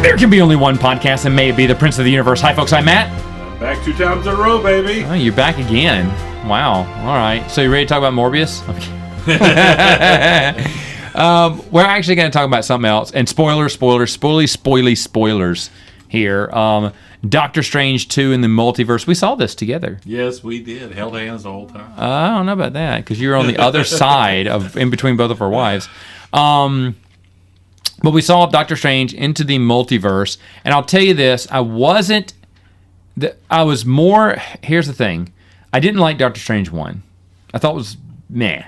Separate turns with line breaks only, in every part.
There can be only one podcast, and may it be the Prince of the Universe. Hi, folks. I'm Matt.
Back 2 times in a row, baby.
Oh, you're back again. Wow. All right. So you ready to talk about Morbius? We're actually going to talk about something else. And spoilers here. Doctor Strange 2 in the Multiverse. We saw this together.
Yes, we did. Held hands the whole time.
I don't know about that, because you were on the other side of in between both of our wives. But we saw Doctor Strange into the Multiverse. And I'll tell you this. Here's the thing. I didn't like Doctor Strange 1. I thought it was meh.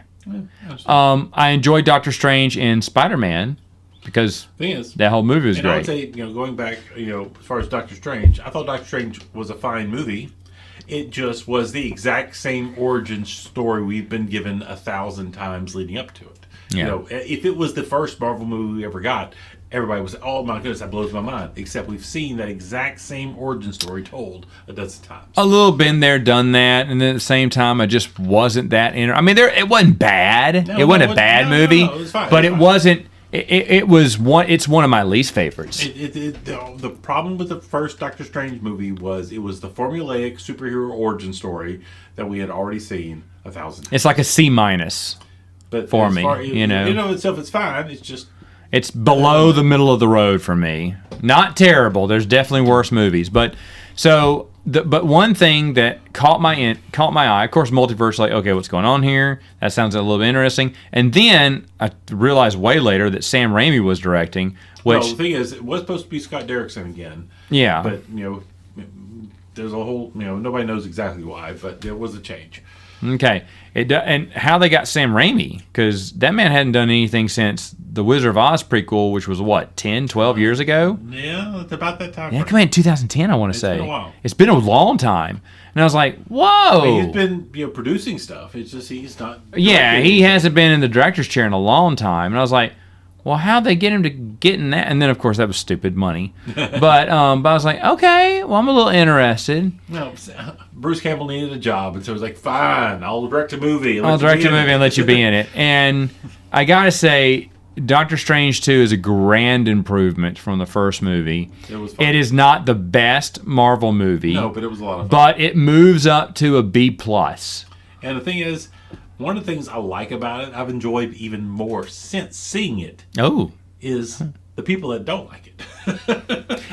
I enjoyed Doctor Strange in Spider-Man because that whole movie was great.
I would say, going back, as far as Doctor Strange, I thought Doctor Strange was a fine movie. It just was the exact same origin story we've been given 1,000 times leading up to it.
Yeah.
If it was the first Marvel movie we ever got, everybody was, oh my goodness, that blows my mind. Except we've seen that exact same origin story told a dozen times.
A little been there, done that, and then at the same time, I just wasn't that it wasn't bad. It wasn't a bad movie,
it was fine.
But it wasn't. It's one of my least favorites.
The problem with the first Doctor Strange movie was it was the formulaic superhero origin story that we had already seen 1,000 times.
It's like a C-.
But
for me,
itself, it's fine. It's just
it's below the middle of the road for me. Not terrible. There's definitely worse movies, but one thing that caught my eye, of course, Multiverse. Like, okay, what's going on here? That sounds a little bit interesting. And then I realized way later that Sam Raimi was directing. Which
the thing is, it was supposed to be Scott Derrickson again.
Yeah,
but there's a whole nobody knows exactly why, but there was a change.
Okay, and how they got Sam Raimi, because that man hadn't done anything since the Wizard of Oz prequel, which was, 10, 12 years ago?
Yeah, it's about that time.
Yeah, come in 2010, I want to say.
It's been a while.
It's been a long time. And I was like, whoa!
He's been producing stuff. It's just he's not...
Yeah, he hasn't been in the director's chair in a long time. And I was like, well, how'd they get him to get in that? And then, of course, that was stupid money. But I was like, okay, well, I'm a little interested.
No, Bruce Campbell needed a job, and so he was like, fine, I'll direct a movie.
I'll direct a movie and let you be in it. And I got to say, Doctor Strange 2 is a grand improvement from the first movie.
It was fun.
It is not the best Marvel movie.
No, but it was a lot of fun.
But it moves up to a B+.
And the thing is, one of the things I like about it, I've enjoyed even more since seeing it, is the people that don't like it.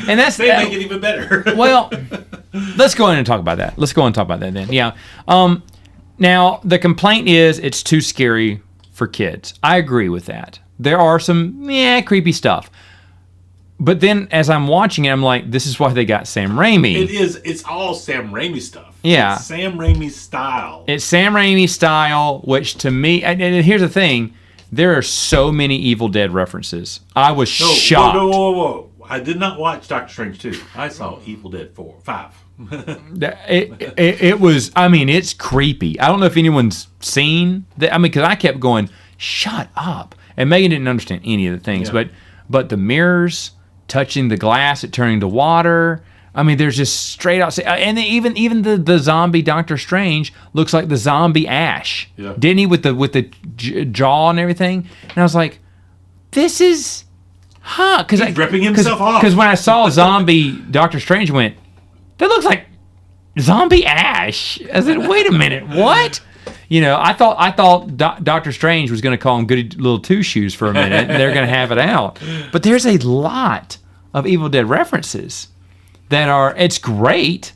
And
they make it even better.
Well, let's go in and talk about that. Let's go and talk about that then. Yeah. Now, the complaint is it's too scary for kids. I agree with that. There are some creepy stuff. But then as I'm watching it, I'm like, this is why they got Sam Raimi.
It is. It's all Sam Raimi stuff.
Yeah.
It's Sam Raimi's style.
It's Sam Raimi's style, which to me, and here's the thing, there are so many Evil Dead references. I was shocked.
Whoa. I did not watch Doctor Strange 2. I saw Evil Dead 5.
It was, it's creepy. I don't know if anyone's seen that. Because I kept going, shut up. And Megan didn't understand any of the things, but the mirrors touching the glass, it turning to water. There's just straight out, and even the zombie Doctor Strange looks like the zombie Ash, didn't he? With the jaw and everything. And I was like, this is,
because he's ripping himself off.
Because when I saw zombie Doctor Strange, I went, that looks like zombie Ash. I said, wait a minute, what? I thought Doctor Strange was going to call him Goody Little Two Shoes for a minute, and they're going to have it out. But there's a lot of Evil Dead references it's great.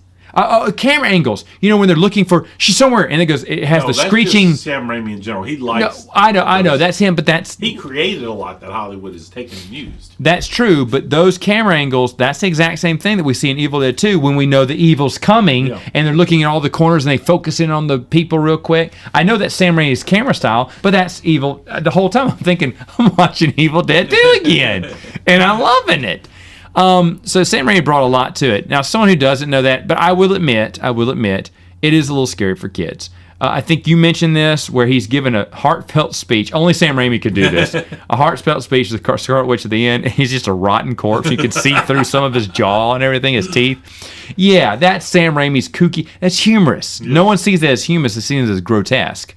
Camera angles. When they're looking for, she's somewhere, and it has the screeching.
That's just Sam Raimi in general. He likes.
No, I know. That's him, but
he created a lot that Hollywood has taken and used.
That's true, but those camera angles, that's the exact same thing that we see in Evil Dead 2 when we know the evil's coming, and they're looking at all the corners and they focus in on the people real quick. I know that's Sam Raimi's camera style, but that's evil. The whole time I'm thinking, I'm watching Evil Dead 2 again, and I'm loving it. So Sam Raimi brought a lot to it. Now, someone who doesn't know that, but I will admit, it is a little scary for kids. I think you mentioned this, where he's given a heartfelt speech. Only Sam Raimi could do this. A heartfelt speech to the Scarlet Witch at the end, and he's just a rotten corpse. You can see through some of his jaw and everything, his teeth. Yeah, that's Sam Raimi's kooky. That's humorous. Yeah. No one sees that as humorous. It seems as grotesque.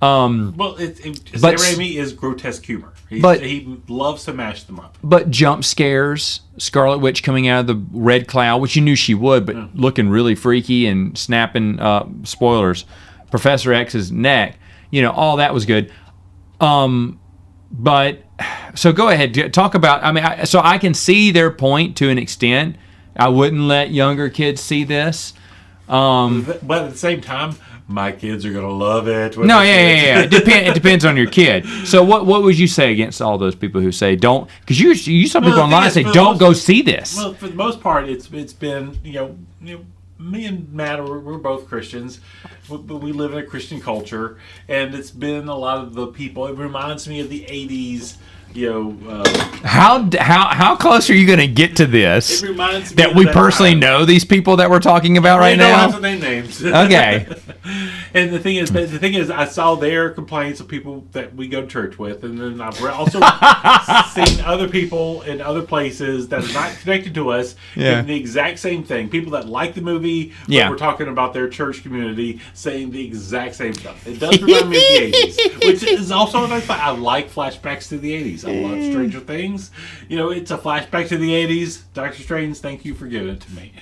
Well, Sam Raimi is grotesque humor. He loves to mash them up.
But jump scares, Scarlet Witch coming out of the red cloud, which you knew she would, but looking really freaky and snapping, spoilers, Professor X's neck, all that was good. But, so go ahead, talk about, so I can see their point to an extent. I wouldn't let younger kids see this.
But at the same time, my kids are gonna love it.
No, yeah. It depends on your kid. So what would you say against all those people who say don't? Because you saw people online say don't go see this.
Well, for the most part, it's been me and Matt we're both Christians, but we live in a Christian culture, and it's been a lot of the people. It reminds me of the '80s.
How close are you going to get to this?
It reminds me
that we personally know these people that we're talking about right now.
I don't have to name names.
Okay.
And the thing is, I saw their complaints of people that we go to church with, and then I've also seen other people in other places that are not connected to us doing the exact same thing. People that like the movie, but we're talking about their church community, saying the exact same stuff. It does remind me of the '80s, which is also nice. I like flashbacks to the '80s. I love Stranger Things. It's a flashback to the '80s. Doctor Strange, thank you for giving it to me.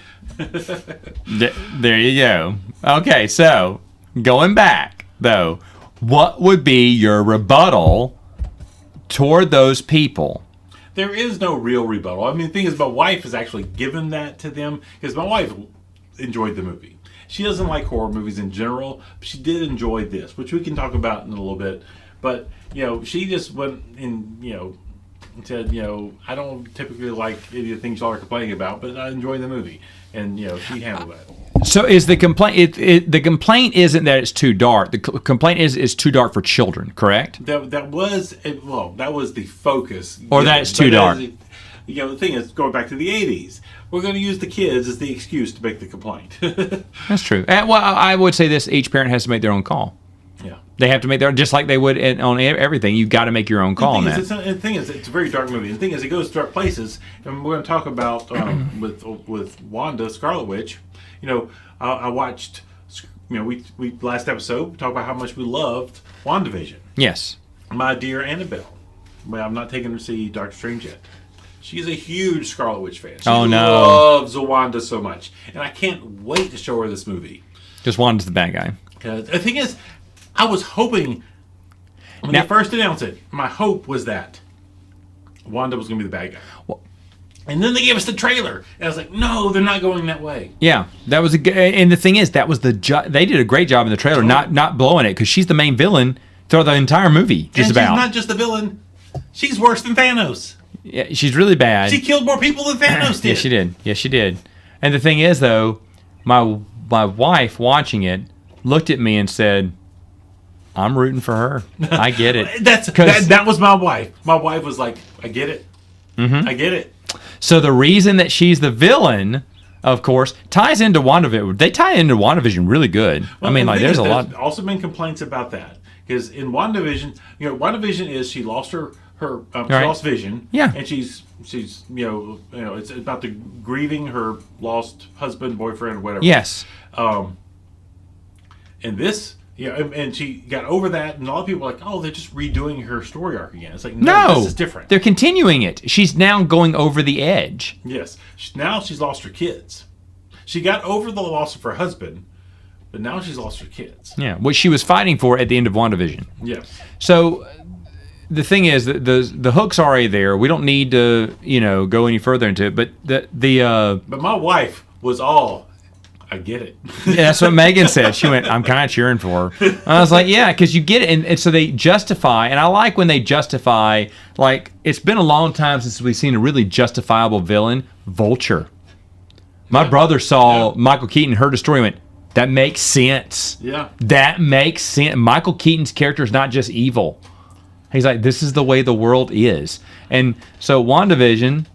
There you go. Okay, so going back though, what would be your rebuttal toward those people?
There is no real rebuttal. The thing is, my wife has actually given that to them because my wife enjoyed the movie. She doesn't like horror movies in general, but she did enjoy this, which we can talk about in a little bit. But she just went and said, I don't typically like any of the things y'all are complaining about, but I enjoy the movie, and she handled that.
So is the complaint? The complaint isn't that it's too dark. The complaint is it's too dark for children. Correct?
That was the focus.
Or that it's too dark.
The thing is, going back to the '80s, we're going to use the kids as the excuse to make the complaint.
That's true. Well, I would say this: each parent has to make their own call.
Yeah. They
have to make their, just like they would on everything. You've got to make your own call on that.
The thing is, it's a very dark movie. The thing is, it goes to dark places, and we're going to talk about with Wanda, Scarlet Witch. I watched. We last episode talked about how much we loved WandaVision.
Yes.
My dear Annabelle. Well, I'm not taking her to see Doctor Strange yet. She's a huge Scarlet Witch fan. She loves Wanda so much, and I can't wait to show her this movie.
Just Wanda's the bad guy.
The thing is, I was hoping when they first announced it, my hope was that Wanda was going to be the bad guy. Well, and then they gave us the trailer, and I was like, no, they're not going that way.
Yeah, that was and the thing is, that was they did a great job in the trailer, not blowing it, because she's the main villain throughout the entire movie.
She's not just the villain; she's worse than Thanos.
Yeah, she's really bad.
She killed more people than Thanos did.
Yes, she did. And the thing is, though, my wife watching it looked at me and said, I'm rooting for her. I get it.
That was my wife. My wife was like, I get it. Mm-hmm. I get it.
So the reason that she's the villain, of course, ties into WandaVision. They tie into WandaVision really good.
Well, there's a lot. There's also been complaints about that. Because in WandaVision, WandaVision is she lost she lost vision.
Yeah.
And she's it's about the grieving her lost husband, boyfriend, whatever.
Yes.
And this, and she got over that, and a lot of people are like, oh, they're just redoing her story arc again. It's like, no, this is different.
They're continuing it. She's now going over the edge.
Yes. Now she's lost her kids. She got over the loss of her husband, but now she's lost her kids.
Yeah, what she was fighting for at the end of WandaVision.
Yes.
So the thing is, the hook's already there. We don't need to, go any further into it. But
But my wife was all, I get it.
Yeah, that's what Megan said. She went, I'm kind of cheering for her. And I was like, yeah, because you get it. And so they justify, and I like when they justify, like, it's been a long time since we've seen a really justifiable villain, Vulture. My brother saw Michael Keaton, heard the story, and went, that makes sense.
Yeah.
That makes sense. Michael Keaton's character is not just evil. He's like, this is the way the world is. And so WandaVision,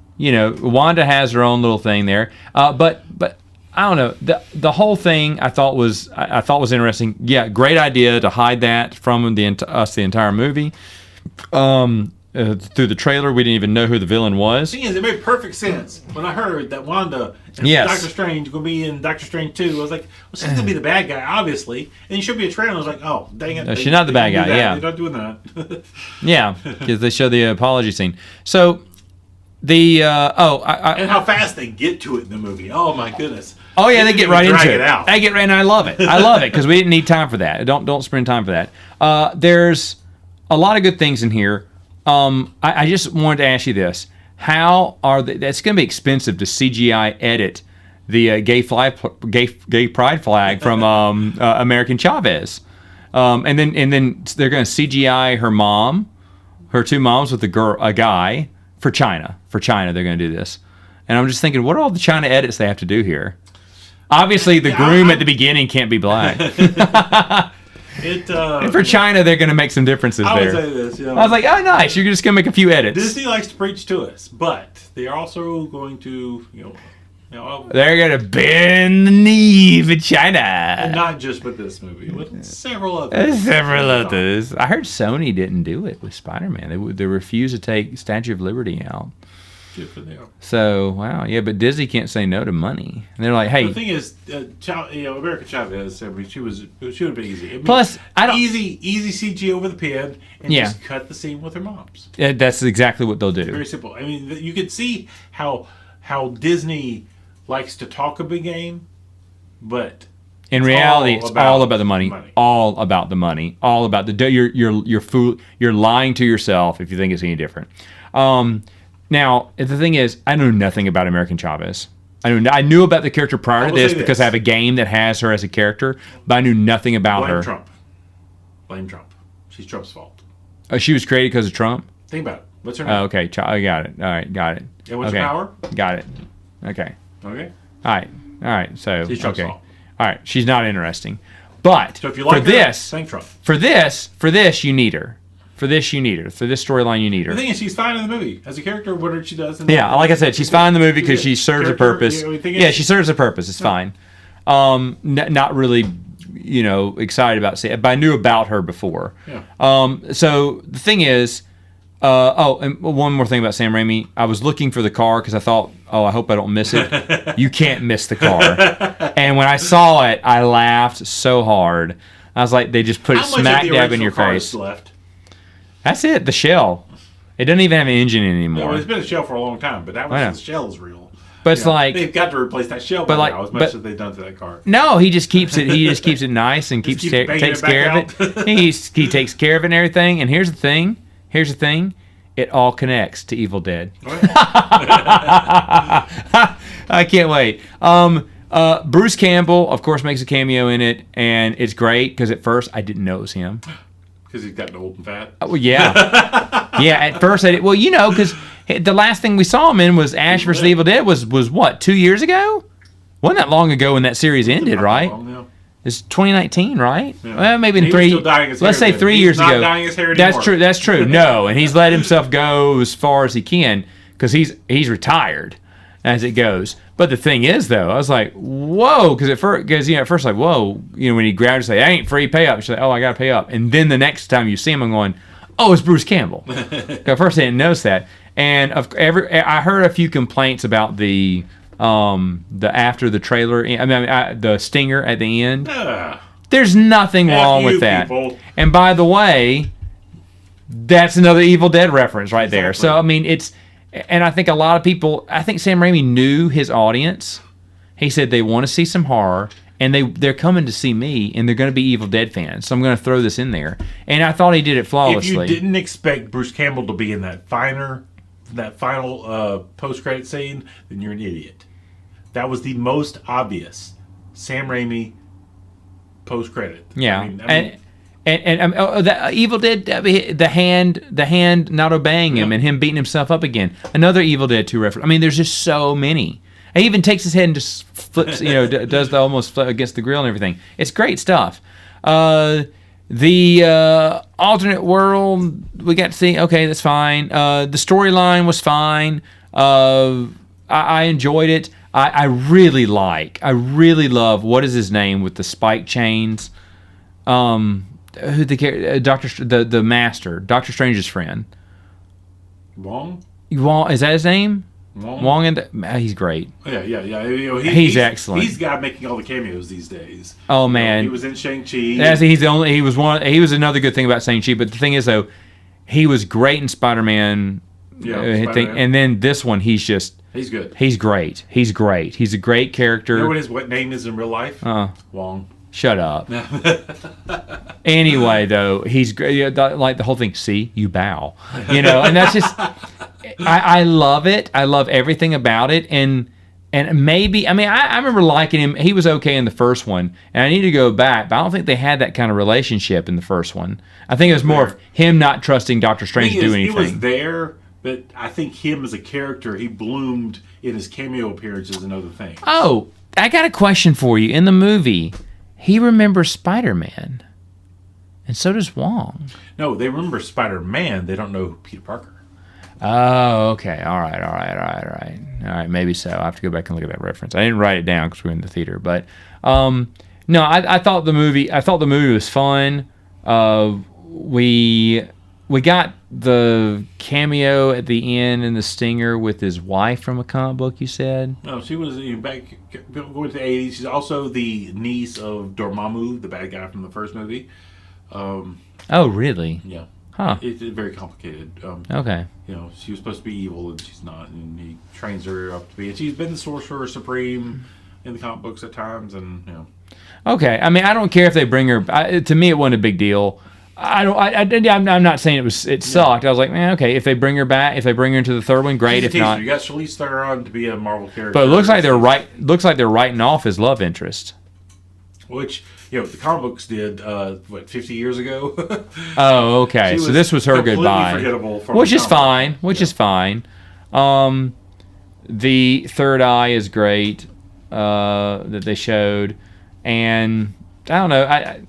Wanda has her own little thing there. But I don't know. The whole thing I thought was interesting. Yeah, great idea to hide that from us the entire movie. through the trailer, we didn't even know who the villain was.
The thing is, it made perfect sense when I heard that Wanda and Doctor Strange going to be in Doctor Strange 2. I was like, well, she's going to be the bad guy, obviously. And you showed me a trailer, and I was like, oh, dang it.
No, she's not the bad guy, yeah.
They're not doing that.
Yeah, because they show the apology scene. So, and
how fast they get to it in the movie. Oh, my goodness.
Oh, yeah, they get right into it. They get right, and I love it. I love it, because we didn't need time for that. Don't spend time for that. There's a lot of good things in here. I just wanted to ask you this. How are they? That's going to be expensive to CGI edit the gay pride flag from American Chavez. And then they're going to CGI her two moms with a guy for China. For China, they're going to do this. And I'm just thinking, what are all the China edits they have to do here? Obviously, the groom at the beginning can't be black. And for China, they're going to make some differences there.
I would say this.
I was like, oh, nice. You're just going to make a few edits.
Disney likes to preach to us, but they are also going to,
they're going to bend the knee for China.
And not just with this movie, with several others.
I heard Sony didn't do it with Spider-Man. They refused to take Statue of Liberty out.
Good for them.
So, wow. Yeah, but Disney can't say no to money. And they're like, hey.
The thing is, America Chavez, she would have been easy.
Plus,
easy CG over the pen and just cut the scene with her moms.
Yeah, that's exactly what they'll do.
Very simple. I mean, you could see how Disney likes to talk a big game, but
in reality, it's all about the money. All about the money. All about you're lying to yourself if you think it's any different. Now, the thing is, I know nothing about American Chavez. I knew about the character prior to this because I have a game that has her as a character, but I knew nothing about her.
Blame Trump. She's Trump's fault.
Oh, she was created because of Trump?
Think about it. What's her name?
Oh, okay. I got it. All right, got it.
And what's her power?
Got it. Okay.
Okay.
All right. So,
she's Trump's fault.
All right. She's not interesting. But
so if you like thank Trump.
For this, you need her. For this storyline, you need her.
The thing is, she's fine in the movie as a character. Whatever she does.
Like I said, she's fine in the movie because she serves a purpose. She serves a purpose. It's fine. Not really, excited about seeing it, but I knew about her before.
Yeah.
So the thing is, and one more thing about Sam Raimi. I was looking for the car because I thought, I hope I don't miss it. You can't miss the car. And when I saw it, I laughed so hard. I was like, they just put it smack dab in your face.
Left?
That's it, the shell. It doesn't even have an engine anymore.
No, it's been a shell for a long time, but that was the shell is real.
But it's like
they've got to replace that shell by now, as much as they've done to that car.
No, he just keeps it. He just keeps it nice and takes care of it. He takes care of it and everything. And here's the thing. It all connects to Evil Dead. I can't wait. Bruce Campbell, of course, makes a cameo in it, and it's great because at first I didn't know it was him.
Because he's gotten old and fat?
Well, yeah. Yeah, at first I did. Well, because the last thing we saw him in was Ash vs. Evil Dead was what, 2 years ago? Wasn't that long ago when that series ended, right? It's 2019, right? Yeah. Well, maybe in let's say 3 years ago.
He's not dyeing his hair anymore.
That's true. No, and he's let himself go as far as he can because he's retired as it goes. But the thing is, though, I was like, whoa, because at first, like, whoa, when he grabbed her, say, I ain't free, pay up. She's like, I got to pay up. And then the next time you see him, I'm going, oh, it's Bruce Campbell. At first, I didn't notice that. And I heard a few complaints about the after the trailer, the stinger at the end. There's nothing wrong with that. People. And by the way, that's another Evil Dead reference right there. So, and I think a lot of people, I think Sam Raimi knew his audience. He said they want to see some horror, and they're coming to see me, and they're going to be Evil Dead fans. So I'm going to throw this in there. And I thought he did it flawlessly.
If you didn't expect Bruce Campbell to be in that final post-credit scene, then you're an idiot. That was the most obvious Sam Raimi post-credit.
Yeah. The Evil Dead, the hand not obeying him and him beating himself up again. Another Evil Dead 2 reference. There's just so many. He even takes his head and just flips, does the almost flip against the grill and everything. It's great stuff. The alternate world, we got to see, okay, that's fine. The storyline was fine. I enjoyed it. I really love, what is his name with the spike chains? Who the master, Doctor Strange's friend.
Wong?
Wong, is that his name?
Wong?
He's great.
Yeah.
He's excellent.
He's the guy making all the cameos these days.
Oh man,
he was in Shang-Chi.
He was another good thing about Shang-Chi. But the thing is, though, he was great in Spider-Man.
Spider-Man.
And then this one, he's
good.
He's great. He's great. He's a great character.
You know what name is in real life? Wong.
Shut up. Anyway, though, he's great. Like the whole thing. See, you bow. And that's just. I love it. I love everything about it. And maybe, I remember liking him. He was okay in the first one. And I need to go back, but I don't think they had that kind of relationship in the first one. I think it was more of him not trusting Doctor Strange to do anything.
He was there, but I think him as a character, he bloomed in his cameo appearances and other things.
Oh, I got a question for you. In the movie, he remembers Spider-Man. And so does Wong.
No, they remember Spider-Man. They don't know Peter Parker.
Oh, okay. All right. Maybe so. I'll have to go back and look at that reference. I didn't write it down because we were in the theater, but no, I thought the movie was fun. We got the cameo at the end in the stinger with his wife from a comic book. You said?
No, she was back going to the 80s. She's also the niece of Dormammu, the bad guy from the first movie.
Oh, really?
Yeah.
Huh.
It's very complicated.
Okay.
She was supposed to be evil, and she's not, and he trains her up to be. And she's been the Sorcerer Supreme in the comic books at times, and
Okay. I don't care if they bring her. To me, it wasn't a big deal. I'm not saying it sucked. I was like, man, okay. If they bring her back, if they bring her into the third one, great. If not,
you got Charlize Theron to be a Marvel character.
But it looks like they're writing off his love interest.
Which the comic books did 50 years ago.
Oh, okay. So this was her goodbye, which is fine. Is fine. The third eye is great that they showed, and I don't know.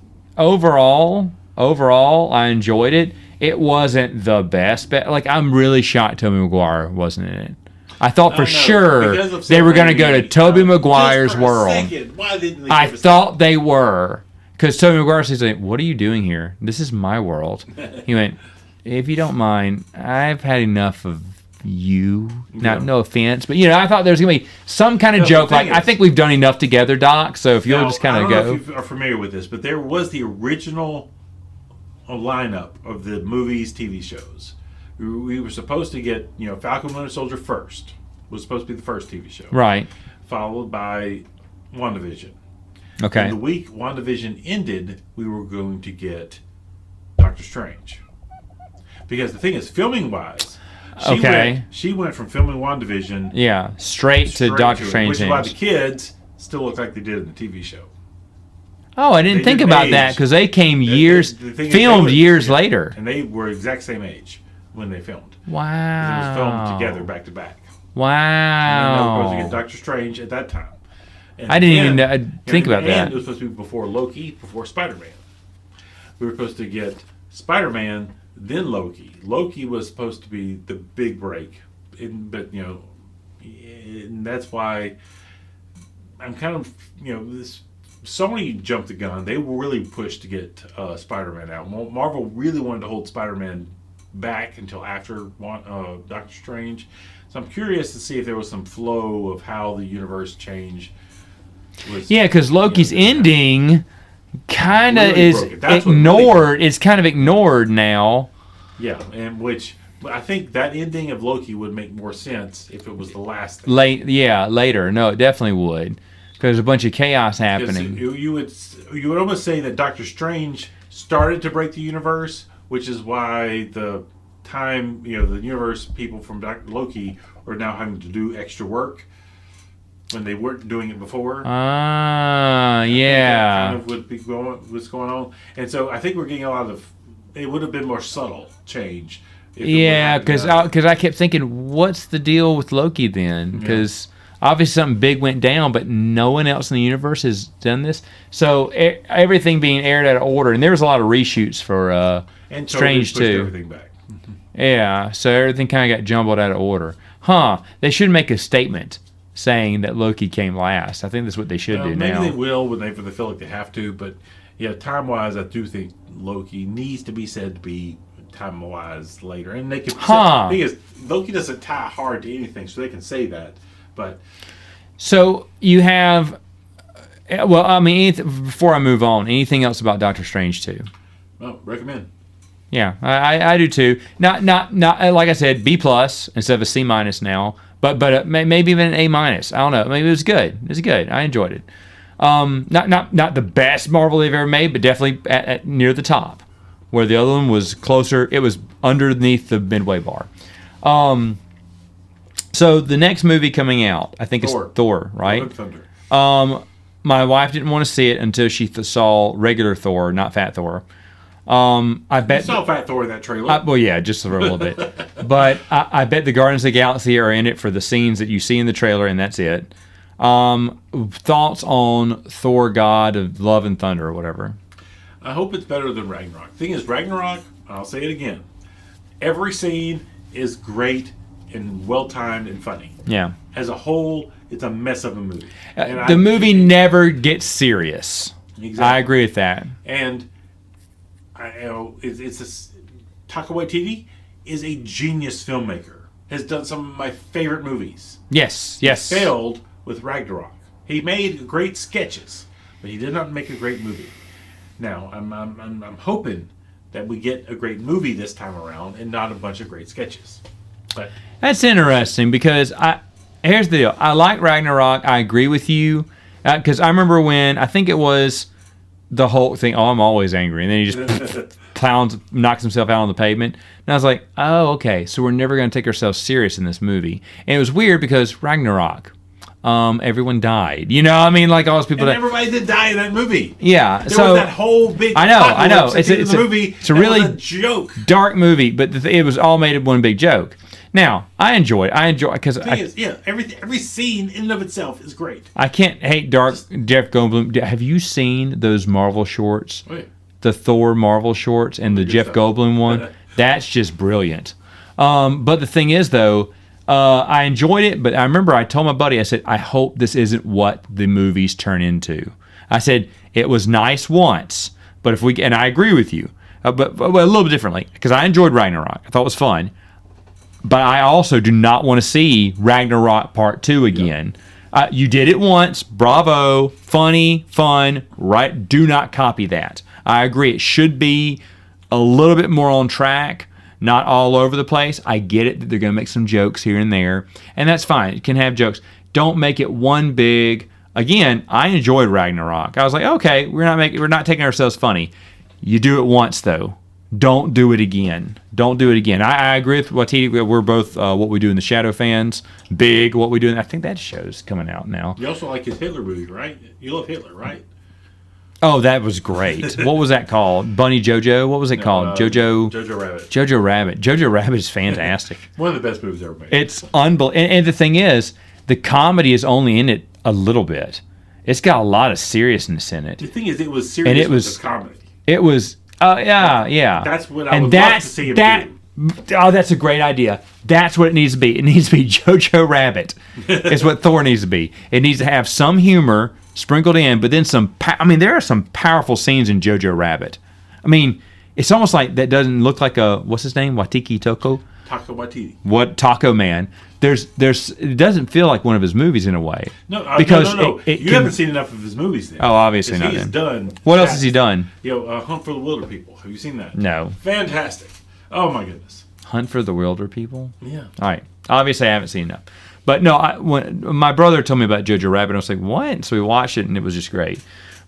Overall, I enjoyed it. It wasn't the best, but I'm really shocked Tobey Maguire wasn't in it. I thought for sure they were going to go to Tobey Maguire's world.
Why didn't they
I thought they were. Because Tobey Maguire says, what are you doing here? This is my world. He went, if you don't mind, I've had enough of you. No offense. But, I thought there was going to be some kind of joke. I think we've done enough together, Doc. So if you'll just kind of go.
I don't know if you are familiar with this, but there was the original lineup of the movies, TV shows. We were supposed to get, Falcon Winter Soldier first. Was supposed to be the first TV show.
Right.
Followed by WandaVision.
Okay.
And the week WandaVision ended, we were going to get Doctor Strange. Because the thing is, filming-wise, she went from filming WandaVision
straight to Doctor Strange.
Which is why the kids still look like they did in the TV show.
Oh, I didn't think about that because they came filmed years later.
And they were exact same age when they filmed.
Wow.
It was filmed together, back to back.
Wow.
And they were supposed to get Doctor Strange at that time. And
I didn't even think about that.
It was supposed to be before Loki, before Spider-Man. We were supposed to get Spider-Man, then Loki. Loki was supposed to be the big break. But, and that's why I'm kind of, this Sony jumped the gun. They were really pushed to get Spider-Man out. Marvel really wanted to hold Spider-Man back until after Doctor Strange. So I'm curious to see if there was some flow of how the universe changed.
Because Loki's ending kind of is ignored. It's kind of ignored now.
Yeah, and which I think that ending of Loki would make more sense if it was the last thing.
Later. No, it definitely would. Because there's a bunch of chaos happening.
You would almost say that Doctor Strange started to break the universe, which is why the universe people from Loki are now having to do extra work when they weren't doing it before.
Yeah.
That kind of would be what's going on. And so I think we're getting a lot of, it would have been more subtle change.
Because I kept thinking, what's the deal with Loki then? Because obviously something big went down, but no one else in the universe has done this. So everything being aired out of order, and there was a lot of reshoots for Strange too.
Everything back.
Yeah, so everything kind of got jumbled out of order. They should make a statement saying that Loki came last. I think that's what they should do now.
Maybe they will when they feel like they have to, but time-wise, I do think Loki needs to be said to be time-wise later, and they can.
Huh.
The thing is, Loki doesn't tie hard to anything, so they can say that. But
so you have. Well, I mean, before I move on, anything else about Doctor Strange 2?
well, recommend.
Yeah, I do too. Not like I said, B plus instead of a C minus now, but maybe even an A minus. I don't know. Maybe it was good. It was good. I enjoyed it. Not the best Marvel they've ever made, but definitely at near the top, where the other one was closer. It was underneath the midway bar. So the next movie coming out, I think, is Thor, right?
Love and Thunder.
My wife didn't want to see it until she saw regular Thor, not Fat Thor. I bet
You saw Fat Thor in that trailer.
well, yeah, just for a little bit. But I bet the Guardians of the Galaxy are in it for the scenes that you see in the trailer, and that's it. Thoughts on Thor, God of Love and Thunder, or whatever?
I hope it's better than Ragnarok. The thing is, Ragnarok, I'll say it again, every scene is great and well-timed and funny.
Yeah.
As a whole, it's a mess of a movie.
The movie never gets serious.
Exactly.
I agree with that.
And Taika Waititi is a genius filmmaker. Has done some of my favorite movies.
Yes.
Failed with Ragnarok. He made great sketches, but he did not make a great movie. Now, I'm hoping that we get a great movie this time around and not a bunch of great sketches. But
That's interesting because here's the deal. I like Ragnarok. I agree with you because I remember when I think it was the whole thing. Oh, I'm always angry, and then he just knocks himself out on the pavement. And I was like, oh, okay. So we're never going to take ourselves serious in this movie. And it was weird because Ragnarok. Everyone died. You know, I mean, like all those people.
And everybody did die in that movie.
Yeah,
there was that whole big.
I know.
It's a movie.
It's a really
was a joke,
dark movie, but it was all made of one big joke. Now, I enjoy because
every scene in and of itself is great.
I can't hate Jeff Goldblum. Have you seen those Marvel shorts?
Oh, yeah.
The Thor Marvel shorts and the Jeff Goldblum one? That's just brilliant. But the thing is, though. I enjoyed it, but I remember I told my buddy, I said, I hope this isn't what the movies turn into. I said, it was nice once, but and I agree with you, but a little bit differently, because I enjoyed Ragnarok. I thought it was fun, but I also do not want to see Ragnarok Part 2 again. Yeah. You did it once, bravo, funny, fun, right? Do not copy that. I agree, it should be a little bit more on track. Not all over the place. I get it that they're going to make some jokes here and there, and that's fine. You can have jokes. Don't make it one big. Again, I enjoyed Ragnarok. I was like, okay, we're not taking ourselves funny. You do it once though. Don't do it again. Don't do it again. I agree with Waititi. We're both What We Do in the Shadow fans. Big What We Do. I think that show's coming out now.
You also like his Hitler movie, right? You love Hitler, right?
Oh, that was great. What was that called? Bunny Jojo? What was it called?
Jojo Rabbit.
Jojo Rabbit. Jojo Rabbit is fantastic.
One of the best movies ever made.
It's unbelievable. And the thing is, the comedy is only in it a little bit. It's got a lot of seriousness in it.
The thing is, it was serious and it was comedy.
It was, yeah.
That's what I would love to see him do.
Oh, that's a great idea. That's what it needs to be. It needs to be Jojo Rabbit. It's what Thor needs to be. It needs to have some humor sprinkled in, but then there are some powerful scenes in Jojo Rabbit. I mean, it's almost like that doesn't look like what's his name? Taika
Waititi.
What Taco Man? It doesn't feel like one of his movies in a way.
No,
because
no. You haven't seen enough of his movies then.
Oh, obviously not.
He's done.
What else has he done?
Hunt for the Wilder People. Have you seen that?
No.
Fantastic. Oh my goodness.
Hunt for the Wilder People?
Yeah.
All right. Obviously, I haven't seen enough. But no, when my brother told me about Jojo Rabbit, I was like, what? So we watched it, and it was just great.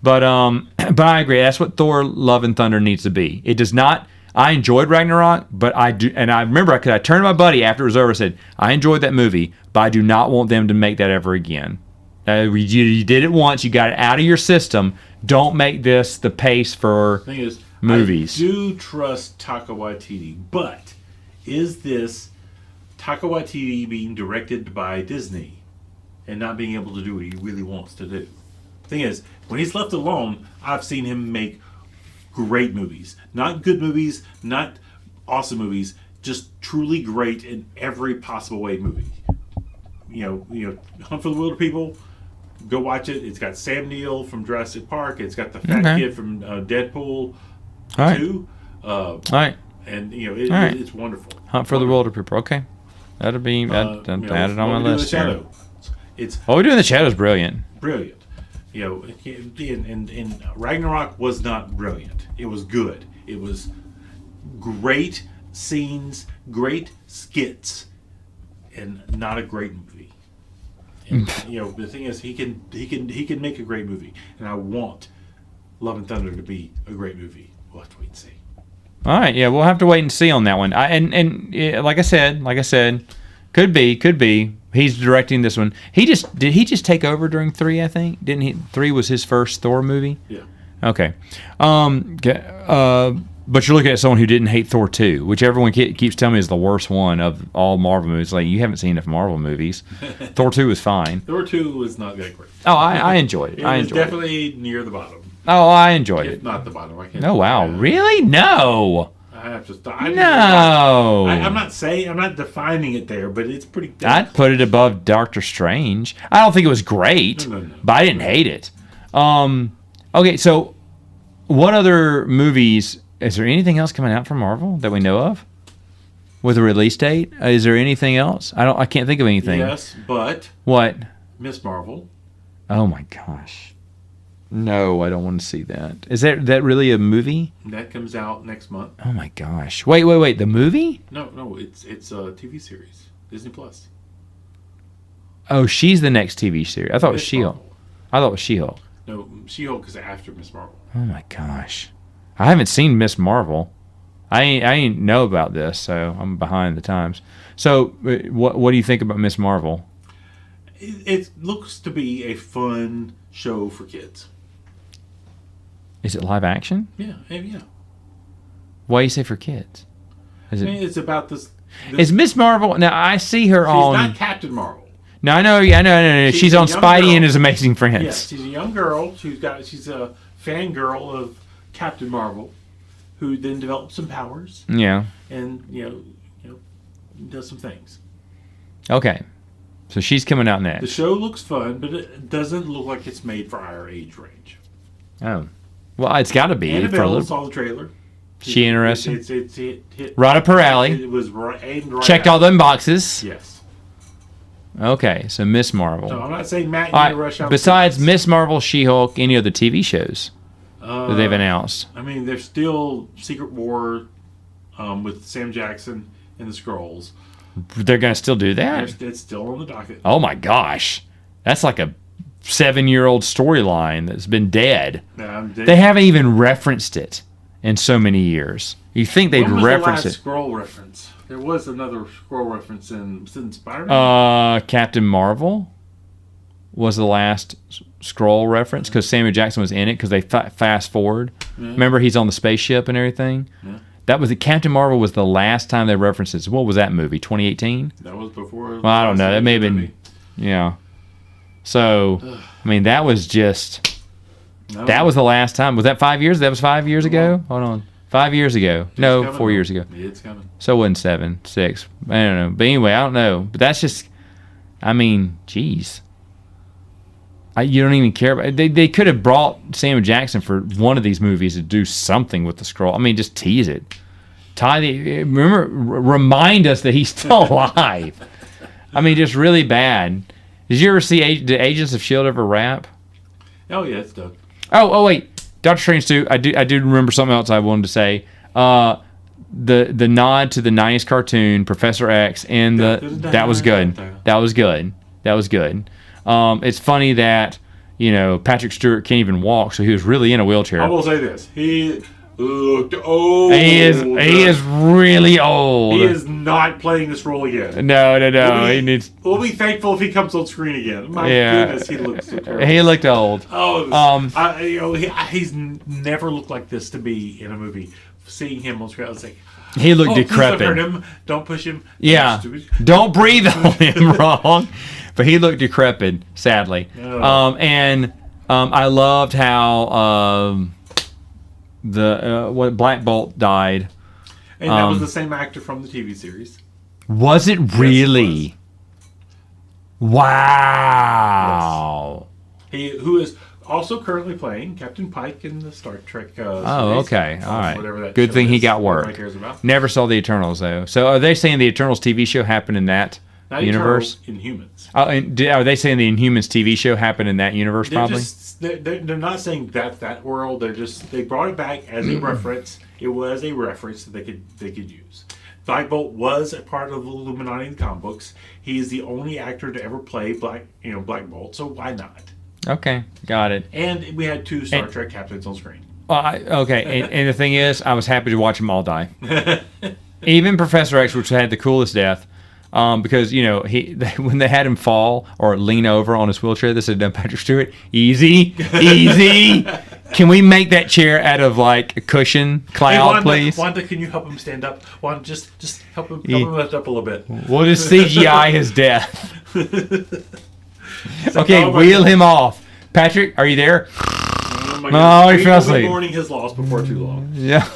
But I agree. That's what Thor: Love and Thunder needs to be. It does not. I enjoyed Ragnarok, but I do, and I remember I turned to my buddy after it was over and said, I enjoyed that movie, but I do not want them to make that ever again. You did it once. You got it out of your system. Don't make this the pace for movies.
I do trust Taika Waititi, but is this Taika Waititi being directed by Disney and not being able to do what he really wants to do? The thing is, when he's left alone, I've seen him make great movies. Not good movies, not awesome movies, just truly great in every possible way movie. Hunt for the Wilder People, go watch it. It's got Sam Neill from Jurassic Park. It's got the fat kid from Deadpool 2.
All right.
and
right.
it's wonderful.
Hunt for the Wilder People. Okay, that'll be added on my list.
Shadow.
What we do in the Shadow is brilliant.
Brilliant. And Ragnarok was not brilliant. It was good. It was great scenes, great skits, and not a great movie. And, the thing is, he can make a great movie, and I want Love and Thunder to be a great movie. We'll have to wait and see.
All right, yeah, we'll have to wait and see on that one. Like I said, could be. He's directing this one. Did he just take over during 3? I think didn't he? 3 was his first Thor movie.
Yeah.
Okay. But you're looking at someone who didn't hate Thor 2, which everyone keeps telling me is the worst one of all Marvel movies. Like, you haven't seen enough Marvel movies. Thor 2 was fine.
Thor 2 was not that great.
Oh, I enjoyed it.
It was definitely near the bottom.
Oh, I enjoyed it.
If not the bottom. I can't.
Oh, wow. Really? No.
I have to.
No.
I'm not defining it there, but it's pretty.
I'd put it above Doctor Strange. I don't think it was great,
No.
but I didn't hate it. Okay, so what other movies? Is there anything else coming out from Marvel that we know of with a release date? Is there anything else? I can't think of anything.
Yes, but
what?
Miss Marvel.
Oh my gosh. No, I don't want to see that. Is that really a movie?
That comes out next month.
Oh my gosh. Wait. The movie?
No, it's a TV series. Disney Plus.
Oh, she's the next TV series. I thought it was She-Hulk. I thought it was She-Hulk.
No, She-Hulk is after Miss Marvel.
Oh my gosh. I haven't seen Miss Marvel. I ain't know about this, so I'm behind the times. So, what do you think about Miss Marvel?
It looks to be a fun show for kids.
Is it live action?
Yeah.
Why do you say for kids?
It's about this.
Is Miss Marvel? Now I see her on.
She's not Captain Marvel.
No, I know. She's on Spidey and His Amazing Friends.
Yes, she's a young girl. She's a fangirl of Captain Marvel, who then develops some powers.
Yeah.
And does some things.
Okay. So she's coming out next.
The show looks fun, but it doesn't look like it's made for our age range.
Oh. Well, it's got to be.
Annabelle saw the trailer.
She interested?
It's hit
right up her alley.
It was right
Checked all them boxes.
Yes.
Okay, so Miss Marvel.
No, I'm not saying Matt need to rush out.
Besides Miss Marvel, She-Hulk, any other TV shows that they've announced?
I mean, there's still Secret War with Sam Jackson and the Skrulls.
They're going to still do that?
It's still on the docket.
Oh my gosh. That's like a 7-year-old storyline that's been dead. They haven't even referenced it in so many years. You think they'd reference it?
Skrull reference. There was another Skrull reference in Spider-Man.
Captain Marvel was the last Skrull reference because Samuel Jackson was in it because they fast forward. Yeah. Remember, he's on the spaceship and everything. Yeah. That was Captain Marvel was the last time they referenced it. What was that movie? 2018.
That was before.
Well, I don't know. That may have been. Yeah. So, I mean, that was just. That was the last time. Was that 5 years? That was 5 years ago? Hold on. 5 years ago. No, 4 years ago.
It's coming.
So it wasn't 7, 6. I don't know. But anyway, I don't know. But that's just. I mean, geez. You don't even care about. They could have brought Samuel Jackson for one of these movies to do something with the Skrull. I mean, just tease it. Remind us that he's still alive. I mean, just really bad. Did you ever see the Agents of S.H.I.E.L.D. ever rap?
Oh yeah, it's done.
Oh wait, Doctor Strange 2. I do remember something else I wanted to say. The nod to the '90s cartoon Professor X and that was good. That was good. It's funny that Patrick Stewart can't even walk, so he was really in a wheelchair.
I will say this: he looked old.
He is really old.
He is not playing this role again.
No. He needs.
We'll be thankful if he comes on screen again. My goodness, he looks so terrible.
He looked old.
He's never looked like this to be in a movie. Seeing him on screen, I was like,
he looked decrepit.
Don't hurt him. Don't push him.
Yeah. Don't breathe on him wrong. But he looked decrepit, sadly. Oh. I loved how when Black Bolt died.
And that was the same actor from the TV series.
Was it really? Yes, it was. Wow.
Yes. Who is Also currently playing Captain Pike in the Star Trek series.
Okay. All right.
Whatever that
Good
show
thing he
is,
got
nobody
work.
cares about.
Never saw the Eternals, though. So are they saying the Eternals TV show happened in that
Not
universe?
Inhumans.
Oh, and are they saying the Inhumans TV show happened in that universe, probably?
They're not saying that world. They brought it back as a reference. It was a reference that they could use. Black Bolt was a part of the Illuminati in the comic books. He is the only actor to ever play Black Bolt. So why not?
Okay, got it.
And we had 2 Star Trek captains on screen.
Okay, and the thing is, I was happy to watch them all die. Even Professor X, which had the coolest death, because when they had him fall or lean over on his wheelchair, they said, "No, Patrick Stewart, easy, easy. Can we make that chair out of like a cushion cloud, please?"
Wanda, can you help him stand up? Wanda, just help him lift up a little bit.
We'll just CGI his death.
So,
okay, wheel him off. Patrick, are you there?
Oh,
he fell asleep.
Mourning his loss before too long.
Yeah.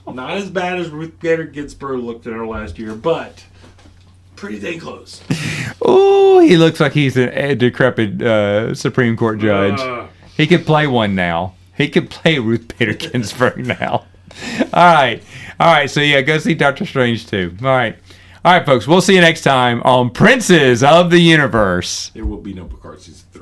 Not as bad as Ruth Bader Ginsburg looked at her last year, but pretty dang close.
Oh, he looks like he's a decrepit Supreme Court judge. He could play one now. He could play Ruth Bader Ginsburg now. All right. So yeah, go see Doctor Strange too. All right, folks. We'll see you next time on Princes of the Universe.
There will be no Picard season 3.